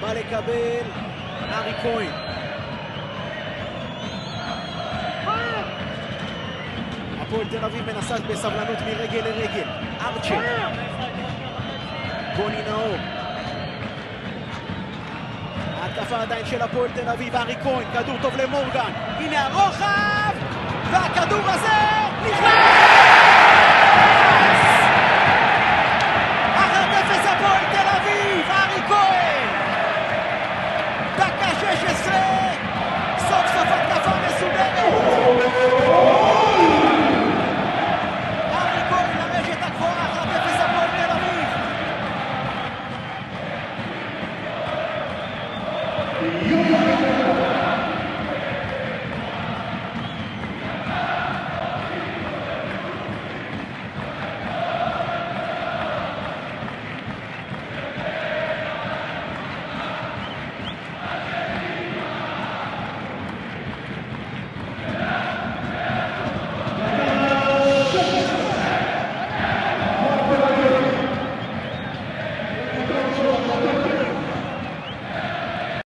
בא לקבל ארי כהן. הפועל תל אביב מנסה בסבלנות מרגל לרגל. ארצ'ר. גוני נאור. ההתקפה עדיין של הפועל תל אביב, ארי כהן, כדור טוב למורגן. הנה הרוחב! והכדור הזה נכנס! 1-0 הפועל תל אביב, ארי כהן! דקה 16, סוף סוף התקפה מסודרת! ארי כהן לרשת הגבוהה, 1-0 הפועל תל אביב! Yo!